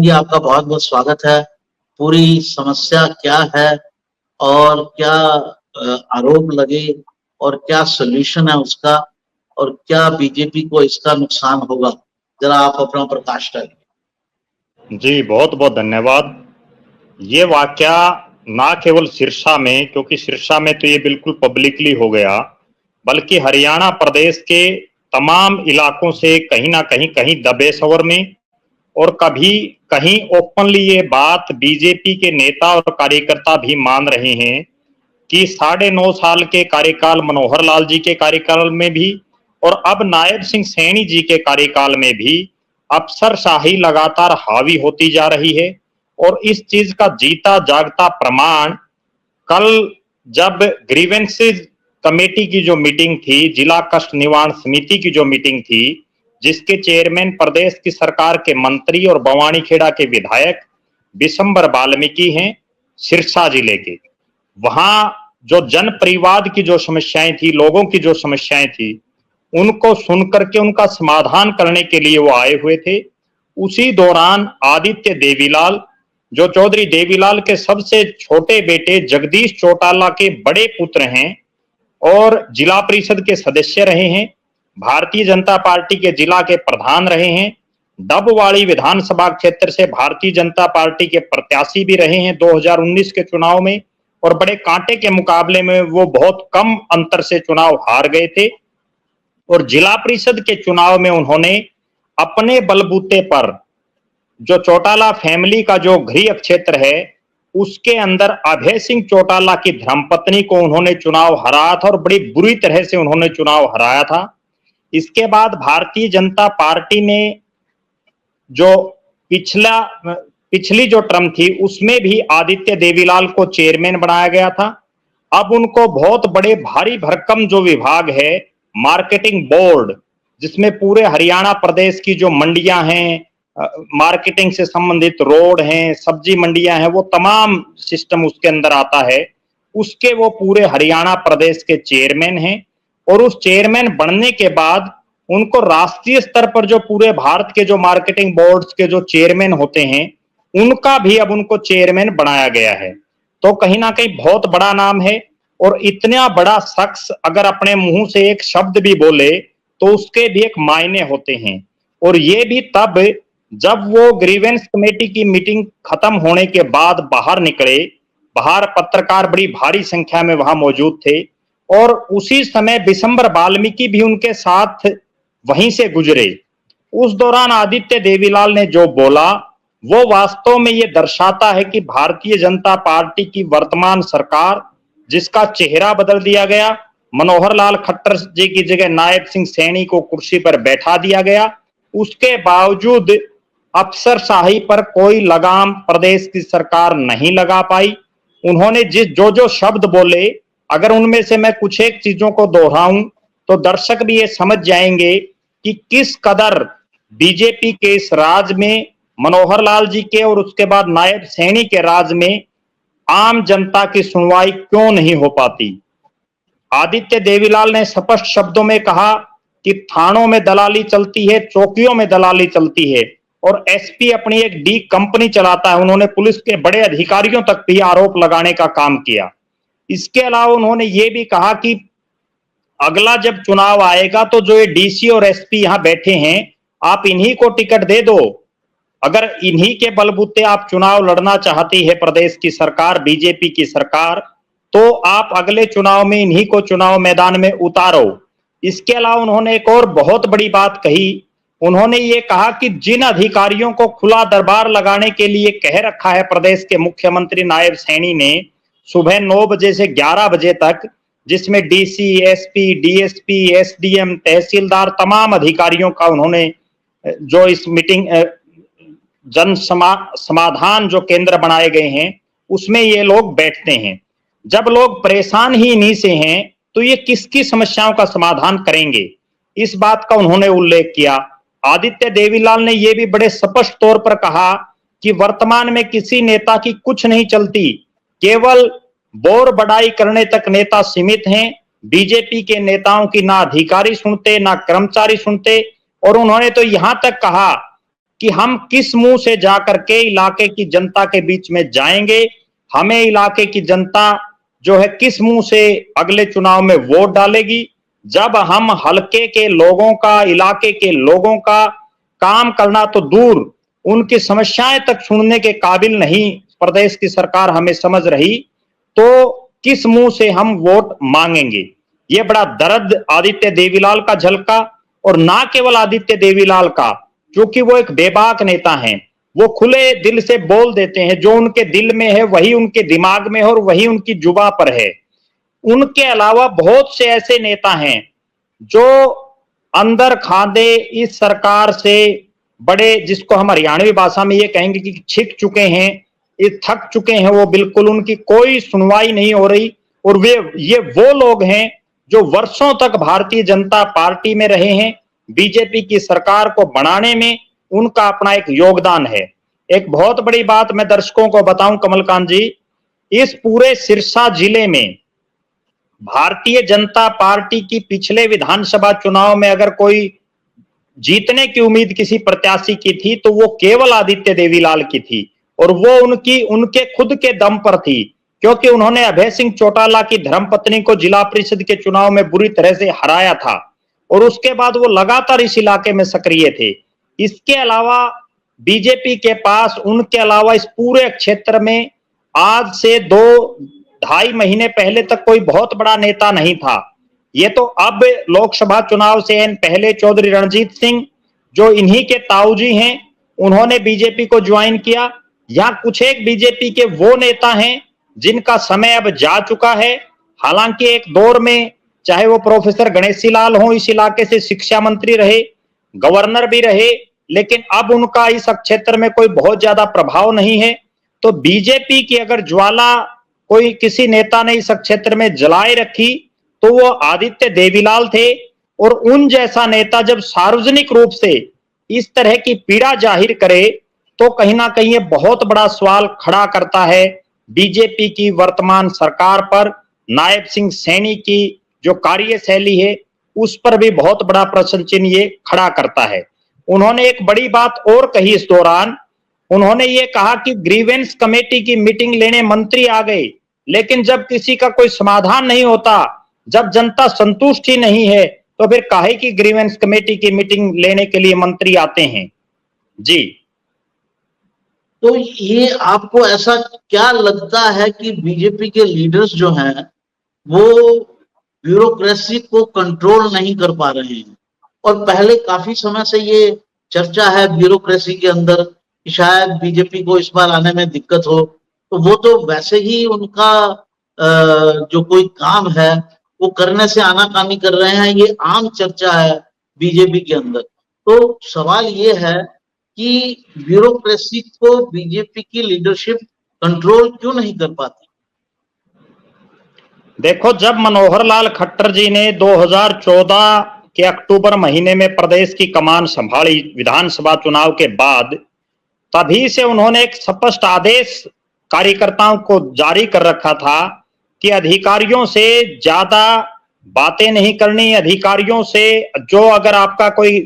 जी, आपका बहुत बहुत स्वागत है। पूरी समस्या क्या है और क्या आरोप लगे और क्या सॉल्यूशन है उसका और क्या बीजेपी को इसका नुकसान होगा, जरा आप अपना प्रकाश डालिए। जी बहुत बहुत धन्यवाद। ये वाकया ना केवल सिरसा में, क्योंकि सिरसा में तो ये बिल्कुल पब्लिकली हो गया, बल्कि हरियाणा प्रदेश के तमाम इलाकों से कहीं ना कहीं दबे सवर में और कभी कहीं ओपनली ये बात बीजेपी के नेता और कार्यकर्ता भी मान रहे हैं कि 9.5 साल के कार्यकाल मनोहर लाल जी के कार्यकाल में भी और अब नायब सिंह सैनी जी के कार्यकाल में भी अफसरशाही लगातार हावी होती जा रही है। और इस चीज का जीता जागता प्रमाण कल जब ग्रीवेंसेज कमेटी की जो मीटिंग थी, जिला कष्ट निवारण समिति की जो मीटिंग थी, जिसके चेयरमैन प्रदेश की सरकार के मंत्री और बवानीखेड़ा के विधायक विशंबर वाल्मीकि हैं सिरसा जिले के, वहां जो जन परिवाद की जो समस्याएं थी, लोगों की जो समस्याएं थी, उनको सुनकर के उनका समाधान करने के लिए वो आए हुए थे। उसी दौरान आदित्य देवीलाल, जो चौधरी देवीलाल के सबसे छोटे बेटे जगदीश चौटाला के बड़े पुत्र हैं और जिला परिषद के सदस्य रहे हैं, भारतीय जनता पार्टी के जिला के प्रधान रहे हैं, डबवाड़ी विधानसभा क्षेत्र से भारतीय जनता पार्टी के प्रत्याशी भी रहे हैं 2019 के चुनाव में, और बड़े कांटे के मुकाबले में वो बहुत कम अंतर से चुनाव हार गए थे। और जिला परिषद के चुनाव में उन्होंने अपने बलबूते पर, जो चौटाला फैमिली का जो गृह क्षेत्र है, उसके अंदर अभय सिंह चौटाला की धर्मपत्नी को उन्होंने चुनाव हराया था और बड़ी बुरी तरह से उन्होंने चुनाव हराया था। इसके बाद भारतीय जनता पार्टी में जो पिछली जो टर्म थी उसमें भी आदित्य देवीलाल को चेयरमैन बनाया गया था। अब उनको बहुत बड़े भारी भरकम जो विभाग है, मार्केटिंग बोर्ड, जिसमें पूरे हरियाणा प्रदेश की जो मंडियां हैं, मार्केटिंग से संबंधित रोड हैं, सब्जी मंडियां हैं, वो तमाम सिस्टम उसके अंदर आता है, उसके वो पूरे हरियाणा प्रदेश के चेयरमैन हैं। और उस चेयरमैन बनने के बाद उनको राष्ट्रीय स्तर पर जो पूरे भारत के जो मार्केटिंग बोर्ड्स के जो चेयरमैन होते हैं, उनका भी अब उनको चेयरमैन बनाया गया है। तो कहीं ना कहीं बहुत बड़ा नाम है। और इतना बड़ा शख्स अगर अपने मुंह से एक शब्द भी बोले तो उसके भी एक मायने होते हैं। और ये भी तब जब वो ग्रीवेंस कमेटी की मीटिंग खत्म होने के बाद बाहर निकले, बाहर पत्रकार बड़ी भारी संख्या में वहां मौजूद थे, और उसी समय विशंबर वाल्मीकि भी उनके साथ वहीं से गुजरे। उस दौरान आदित्य देवीलाल ने जो बोला वो वास्तव में ये दर्शाता है कि भारतीय जनता पार्टी की वर्तमान सरकार, जिसका चेहरा बदल दिया गया, मनोहर लाल खट्टर जी की जगह नायब सिंह सैनी को कुर्सी पर बैठा दिया गया, उसके बावजूद अफसरशाही पर कोई लगाम प्रदेश की सरकार नहीं लगा पाई। उन्होंने जो शब्द बोले, अगर उनमें से मैं कुछ एक चीजों को दोहराऊं तो दर्शक भी ये समझ जाएंगे कि किस कदर बीजेपी के इस राज में, मनोहर लाल जी के और उसके बाद नायब सैनी के राज में आम जनता की सुनवाई क्यों नहीं हो पाती। आदित्य देवीलाल ने स्पष्ट शब्दों में कहा कि थानों में दलाली चलती है, चौकियों में दलाली चलती है, और एसपी अपनी एक डी कंपनी चलाता है। उन्होंने पुलिस के बड़े अधिकारियों तक भी आरोप लगाने का काम किया। इसके अलावा उन्होंने ये भी कहा कि अगला जब चुनाव आएगा तो जो ये डीसी और एसपी यहां बैठे हैं, आप इन्हीं को टिकट दे दो। अगर इन्हीं के बलबूते आप चुनाव लड़ना चाहती है प्रदेश की सरकार, बीजेपी की सरकार, तो आप अगले चुनाव में इन्हीं को चुनाव मैदान में उतारो। इसके अलावा उन्होंने एक और बहुत बड़ी बात कही। उन्होंने ये कहा कि जिन अधिकारियों को खुला दरबार लगाने के लिए कह रखा है प्रदेश के मुख्यमंत्री नायब सैनी ने सुबह 9 बजे से 11 बजे तक, जिसमें डीसी, एसपी, डीएसपी, एसडीएम, तहसीलदार, तमाम अधिकारियों का उन्होंने जो इस मीटिंग समाधान जो केंद्र बनाए गए हैं उसमें ये लोग बैठते हैं। जब लोग परेशान ही इन्हीं से हैं तो ये किसकी समस्याओं का समाधान करेंगे, इस बात का उन्होंने उल्लेख किया। आदित्य देवीलाल ने यह भी बड़े स्पष्ट तौर पर कहा कि वर्तमान में किसी नेता की कुछ नहीं चलती, केवल बोर बड़ाई करने तक नेता सीमित हैं। बीजेपी के नेताओं की ना अधिकारी सुनते ना कर्मचारी सुनते। और उन्होंने तो यहां तक कहा कि हम किस मुंह से जाकर के इलाके की जनता के बीच में जाएंगे, हमें इलाके की जनता जो है किस मुंह से अगले चुनाव में वोट डालेगी, जब हम हलके के लोगों का, इलाके के लोगों का काम करना तो दूर, उनकी समस्याएं तक सुनने के काबिल नहीं प्रदेश की सरकार हमें समझ रही, तो किस मुंह से हम वोट मांगेंगे। ये बड़ा दर्द आदित्य देवीलाल का झलका, और ना केवल आदित्य देवीलाल का, क्योंकि वो एक बेबाक नेता हैं, वो खुले दिल से बोल देते हैं, जो उनके दिल में है वही उनके दिमाग में है और वही उनकी जुबा पर है। उनके अलावा बहुत से ऐसे नेता हैं जो अंदर खांदे इस सरकार से बड़े, जिसको हम हरियाणवी भाषा में ये कहेंगे कि छिक चुके हैं, ये थक चुके हैं, वो बिल्कुल उनकी कोई सुनवाई नहीं हो रही। और ये वो लोग हैं जो वर्षों तक भारतीय जनता पार्टी में रहे हैं, बीजेपी की सरकार को बनाने में उनका अपना एक योगदान है। एक बहुत बड़ी बात मैं दर्शकों को बताऊं कमलकांत जी, इस पूरे सिरसा जिले में भारतीय जनता पार्टी की पिछले विधानसभा चुनाव में अगर कोई जीतने की उम्मीद किसी प्रत्याशी की थी तो वो केवल आदित्य देवीलाल की थी, और वो उनके खुद के दम पर थी, क्योंकि उन्होंने अभय सिंह चौटाला की धर्मपत्नी को जिला परिषद के चुनाव में बुरी तरह से हराया था, और उसके बाद वो लगातार इस इलाके में सक्रिय थे। इसके अलावा बीजेपी के पास उनके अलावा इस पूरे क्षेत्र में आज से 2-2.5 महीने पहले तक कोई बहुत बड़ा नेता नहीं था। ये तो अब लोकसभा चुनाव से पहले चौधरी रणजीत सिंह, जो इन्हीं के ताऊजी हैं, उन्होंने बीजेपी को ज्वाइन किया। यहाँ कुछ एक बीजेपी के वो नेता हैं जिनका समय अब जा चुका है। हालांकि एक दौर में चाहे वो प्रोफेसर गणेशी लाल हो, इस इलाके से शिक्षा मंत्री रहे, गवर्नर भी रहे, लेकिन अब उनका इस क्षेत्र में कोई बहुत ज्यादा प्रभाव नहीं है। तो बीजेपी की अगर ज्वाला कोई किसी नेता ने इस क्षेत्र में जलाए रखी तो वो आदित्य देवीलाल थे। और उन जैसा नेता जब सार्वजनिक रूप से इस तरह की पीड़ा जाहिर करे तो कहीं ना कहीं ये बहुत बड़ा सवाल खड़ा करता है बीजेपी की वर्तमान सरकार पर। नायब सिंह सैनी की जो कार्यशैली है उस पर भी बहुत बड़ा प्रश्न चिन्ह ये खड़ा करता है। उन्होंने एक बड़ी बात और कही इस दौरान, उन्होंने ये कहा कि ग्रीवेंस कमेटी की मीटिंग लेने मंत्री आ गए, लेकिन जब किसी का कोई समाधान नहीं होता, जब जनता संतुष्ट ही नहीं है, तो फिर काहे की ग्रीवेंस कमेटी की मीटिंग लेने के लिए मंत्री आते हैं। जी, तो ये आपको ऐसा क्या लगता है कि बीजेपी के लीडर्स जो हैं वो ब्यूरोक्रेसी को कंट्रोल नहीं कर पा रहे हैं? और पहले काफी समय से ये चर्चा है ब्यूरोक्रेसी के अंदर कि शायद बीजेपी को इस बार आने में दिक्कत हो, तो वो तो वैसे ही उनका जो कोई काम है वो करने से आनाकानी कर रहे हैं, ये आम चर्चा है बीजेपी के अंदर। तो सवाल ये है कि ब्यूरोक्रेसी को बीजेपी की लीडरशिप कंट्रोल क्यों नहीं कर पाती? देखो, जब मनोहर लाल खट्टर जी ने 2014 के अक्टूबर महीने में प्रदेश की कमान संभाली विधानसभा चुनाव के बाद, तभी से उन्होंने एक स्पष्ट आदेश कार्यकर्ताओं को जारी कर रखा था कि अधिकारियों से ज्यादा बातें नहीं करनी, अधिकारियों से जो अगर आपका कोई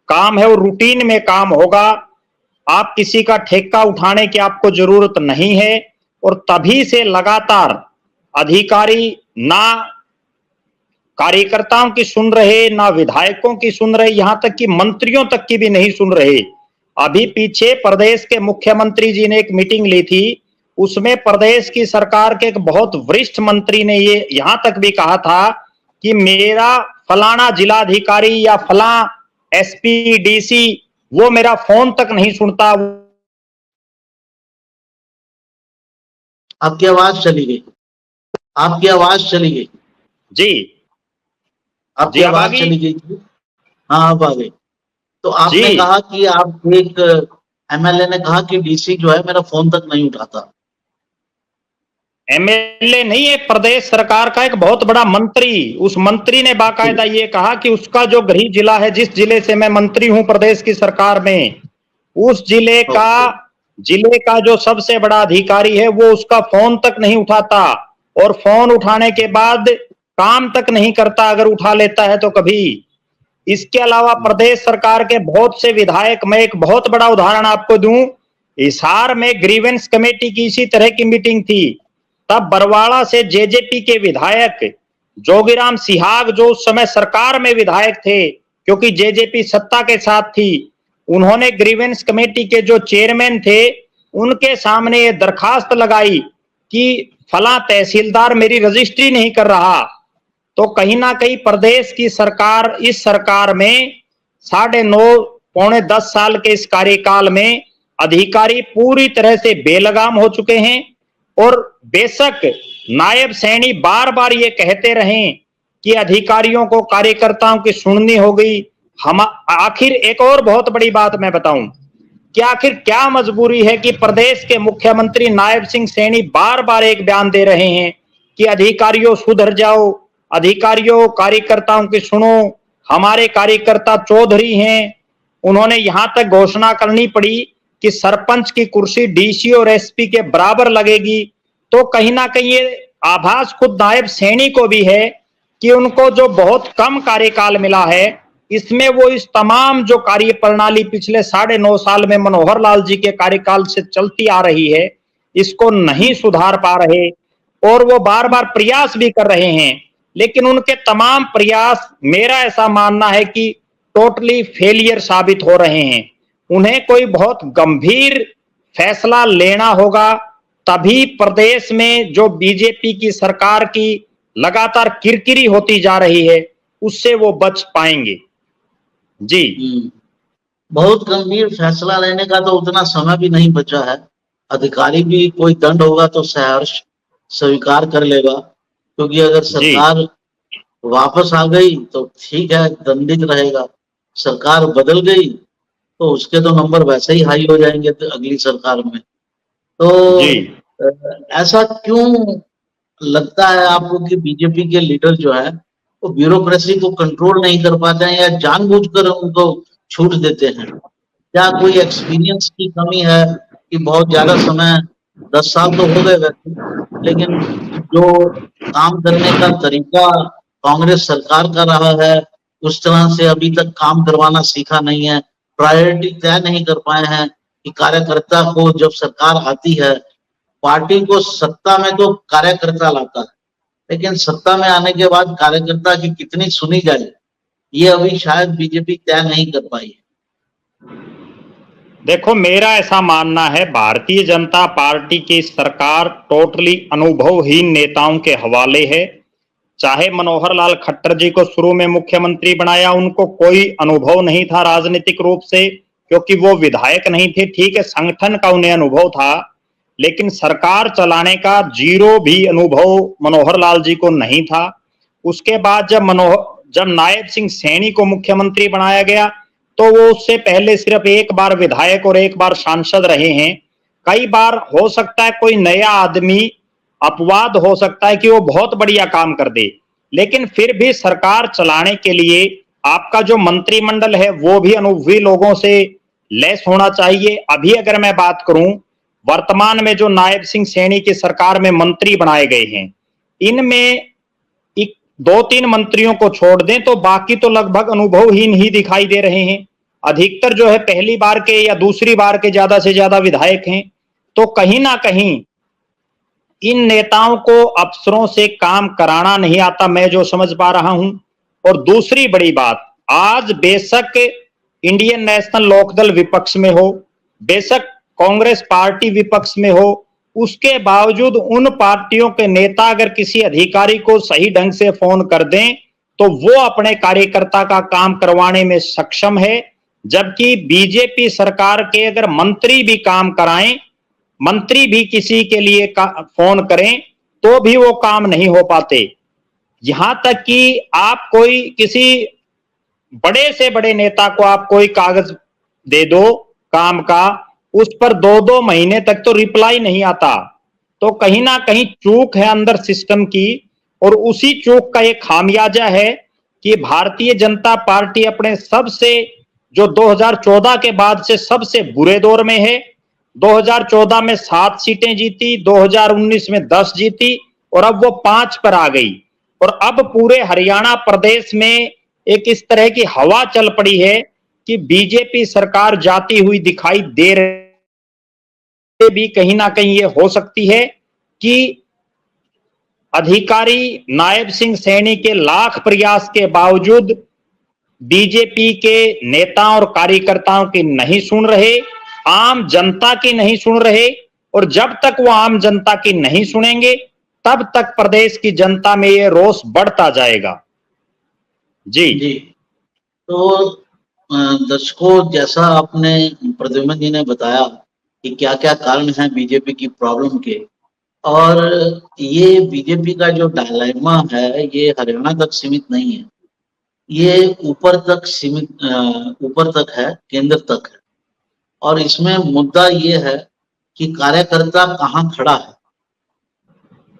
काम है वो रूटीन में काम होगा, आप किसी का ठेका उठाने की आपको जरूरत नहीं है। और तभी से लगातार अधिकारी ना कार्यकर्ताओं की सुन रहे, ना विधायकों की सुन रहे, यहां तक कि मंत्रियों तक की भी नहीं सुन रहे। अभी पीछे प्रदेश के मुख्यमंत्री जी ने एक मीटिंग ली थी, उसमें प्रदेश की सरकार के एक बहुत वरिष्ठ मंत्री ने ये यहां तक भी कहा था कि मेरा फलाना जिलाधिकारी या फला एसपी डीसी वो मेरा फोन तक नहीं सुनता। आपकी आवाज चली गई, आपकी आवाज चली गई जी, आपकी आवाज चली गई थी। हाँ, अब आ गई। तो आपने कहा कि आप एक एमएलए ने कहा कि डीसी जो है मेरा फोन तक नहीं उठाता। एमएलए नहीं, एक प्रदेश सरकार का एक बहुत बड़ा मंत्री, उस मंत्री ने बाकायदा ये कहा कि उसका जो गृह जिला है, जिस जिले से मैं मंत्री हूं प्रदेश की सरकार में, उस जिले का जो सबसे बड़ा अधिकारी है वो उसका फोन तक नहीं उठाता, और फोन उठाने के बाद काम तक नहीं करता, अगर उठा लेता है तो कभी। इसके अलावा प्रदेश सरकार के बहुत से विधायक, मैं एक बहुत बड़ा उदाहरण आपको दूं, हिसार में ग्रीवेंस कमेटी की इसी तरह की मीटिंग थी। तब बरवाड़ा से जेजेपी के विधायक जोगीराम सिहाग, जो उस समय सरकार में विधायक थे क्योंकि जेजेपी सत्ता के साथ थी, उन्होंने ग्रीवेंस कमेटी के जो चेयरमैन थे उनके सामने ये दरखास्त लगाई कि फला तहसीलदार मेरी रजिस्ट्री नहीं कर रहा। तो कहीं ना कहीं प्रदेश की सरकार, इस सरकार में 9.5 पौने 10 साल के इस कार्यकाल में अधिकारी पूरी तरह से बेलगाम हो चुके हैं। और बेशक नायब सैनी बार बार ये कहते रहे कि अधिकारियों को, कार्यकर्ताओं की सुननी हो गई। हम आखिर एक और बहुत बड़ी बात मैं बताऊं कि आखिर क्या मजबूरी है कि प्रदेश के मुख्यमंत्री नायब सिंह सैनी बार बार एक बयान दे रहे हैं कि अधिकारियों सुधर जाओ, अधिकारियों कार्यकर्ताओं की सुनो, हमारे कार्यकर्ता चौधरी हैं। उन्होंने यहां तक घोषणा करनी पड़ी कि सरपंच की कुर्सी डीसी और एसपी के बराबर लगेगी। तो कहीं ना कहीं ये आभास खुद नायब सैनी को भी है कि उनको जो बहुत कम कार्यकाल मिला है, इसमें वो इस तमाम जो कार्य प्रणाली पिछले 9.5 साल में मनोहर लाल जी के कार्यकाल से चलती आ रही है, इसको नहीं सुधार पा रहे। और वो बार बार प्रयास भी कर रहे हैं, लेकिन उनके तमाम प्रयास, मेरा ऐसा मानना है कि टोटली फेलियर साबित हो रहे हैं। उन्हें कोई बहुत गंभीर फैसला लेना होगा, तभी प्रदेश में जो बीजेपी की सरकार की लगातार किरकिरी होती जा रही है उससे वो बच पाएंगे। जी। बहुत गंभीर फैसला लेने का तो उतना समय भी नहीं बचा है। अधिकारी भी कोई दंड होगा तो सहर्ष स्वीकार कर लेगा, क्योंकि अगर सरकार वापस आ गई तो ठीक है, दंडित रहेगा। सरकार बदल गई तो उसके तो नंबर वैसे ही हाई हो जाएंगे तो अगली सरकार में। तो ऐसा क्यों लगता है आपको कि बीजेपी के लीडर जो है वो ब्यूरोक्रेसी को कंट्रोल नहीं कर पाते हैं या जानबूझकर उनको छूट देते हैं? क्या कोई एक्सपीरियंस की कमी है कि बहुत ज्यादा समय, 10 साल तो हो गए वैसे, लेकिन जो काम करने का तरीका कांग्रेस सरकार का रहा है उस तरह से अभी तक काम करवाना सीखा नहीं है, प्रायोरिटी तय नहीं कर पाए हैं कि कार्यकर्ता को जब सरकार आती है, पार्टी को सत्ता में तो कार्यकर्ता लाता है, लेकिन सत्ता में आने के बाद कार्यकर्ता की कितनी सुनी जाए ये अभी शायद बीजेपी तय नहीं कर पाई है। देखो, मेरा ऐसा मानना है, भारतीय जनता पार्टी की सरकार टोटली अनुभवहीन नेताओं के हवाले है। चाहे मनोहर लाल खट्टर जी को शुरू में मुख्यमंत्री बनाया, उनको कोई अनुभव नहीं था राजनीतिक रूप से, क्योंकि वो विधायक नहीं थे। ठीक है, संगठन का उन्हें अनुभव था, लेकिन सरकार चलाने का जीरो भी अनुभव मनोहर लाल जी को नहीं था। उसके बाद जब नायब सिंह सैनी को मुख्यमंत्री बनाया गया तो वो उससे पहले सिर्फ एक बार विधायक और एक बार सांसद रहे हैं। कई बार हो सकता है कोई नया आदमी, अपवाद हो सकता है कि वो बहुत बढ़िया काम कर दे, लेकिन फिर भी सरकार चलाने के लिए आपका जो मंत्रिमंडल है वो भी अनुभवी लोगों से लैस होना चाहिए। अभी अगर मैं बात करूं, वर्तमान में जो नायब सिंह सैनी की सरकार में मंत्री बनाए गए हैं, इनमें 2-3 मंत्रियों को छोड़ दें तो बाकी तो लगभग अनुभवहीन ही दिखाई दे रहे हैं। अधिकतर जो है पहली बार के या दूसरी बार के ज्यादा से ज्यादा विधायक हैं। तो कहीं ना कहीं इन नेताओं को अफसरों से काम कराना नहीं आता, मैं जो समझ पा रहा हूं। और दूसरी बड़ी बात, आज बेशक इंडियन नेशनल लोकदल विपक्ष में हो, बेशक कांग्रेस पार्टी विपक्ष में हो, उसके बावजूद उन पार्टियों के नेता अगर किसी अधिकारी को सही ढंग से फोन कर दें तो वो अपने कार्यकर्ता का काम करवाने में सक्षम है। जबकि बीजेपी सरकार के अगर मंत्री भी काम कराएं, मंत्री भी किसी के लिए फोन करें तो भी वो काम नहीं हो पाते। यहां तक कि आप कोई किसी बड़े से बड़े नेता को आप कोई कागज दे दो काम का, उस पर 2-2 महीने तक तो रिप्लाई नहीं आता। तो कहीं ना कहीं चूक है अंदर सिस्टम की, और उसी चूक का एक खामियाजा है कि भारतीय जनता पार्टी अपने सबसे, जो 2014 के बाद से सबसे बुरे दौर में है। 2014 में 7 सीटें जीती, 2019 में 10 जीती और अब वो 5 पर आ गई। और अब पूरे हरियाणा प्रदेश में एक इस तरह की हवा चल पड़ी है कि बीजेपी सरकार जाती हुई दिखाई दे रही भी कहीं ना कहीं ये हो सकती है कि अधिकारी नायब सिंह सैनी के लाख प्रयास के बावजूद बीजेपी के नेताओं और कार्यकर्ताओं की नहीं सुन रहे, आम जनता की नहीं सुन रहे, और जब तक वो आम जनता की नहीं सुनेंगे तब तक प्रदेश की जनता में ये रोष बढ़ता जाएगा। जी जी। तो दर्शकों, जैसा आपने प्रद्युम्न जी ने बताया कि क्या क्या कारण हैं बीजेपी की प्रॉब्लम के, और ये बीजेपी का जो डायलेमा है ये हरियाणा तक सीमित नहीं है, ये ऊपर तक सीमित, ऊपर तक है, केंद्र तक है। और इसमें मुद्दा ये है कि कार्यकर्ता कहाँ खड़ा है।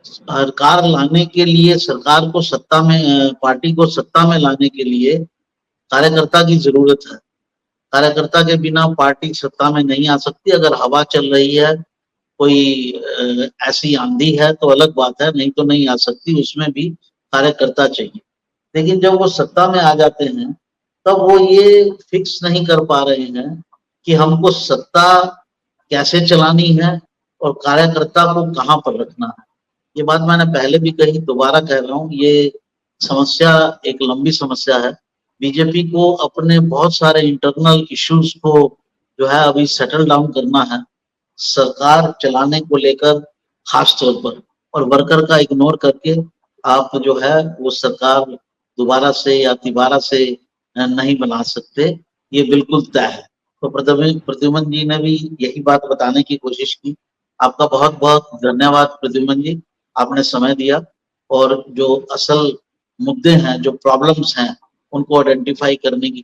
सरकार लाने के लिए, सरकार को सत्ता में, पार्टी को सत्ता में लाने के लिए कार्यकर्ता की जरूरत है। कार्यकर्ता के बिना पार्टी सत्ता में नहीं आ सकती। अगर हवा चल रही है, कोई ऐसी आंधी है तो अलग बात है, नहीं तो नहीं आ सकती, उसमें भी कार्यकर्ता चाहिए। लेकिन जब वो सत्ता में आ जाते हैं तब वो ये फिक्स नहीं कर पा रहे हैं कि हमको सत्ता कैसे चलानी है और कार्यकर्ता को कहाँ पर रखना है। ये बात मैंने पहले भी कही, दोबारा कह रहा हूँ, ये समस्या एक लंबी समस्या है। बीजेपी को अपने बहुत सारे इंटरनल इश्यूज को जो है अभी सेटल डाउन करना है, सरकार चलाने को लेकर खास तौर पर, और वर्कर का इग्नोर करके आप जो है वो सरकार दोबारा से या तिबारा से नहीं बना सकते, ये बिल्कुल तय है। तो प्रद्युम्न जी ने भी यही बात बताने की कोशिश की। आपका बहुत बहुत धन्यवाद प्रद्युम्न जी, आपने समय दिया और जो असल मुद्दे हैं, जो प्रॉब्लम्स हैं, उनको आइडेंटिफाई करने की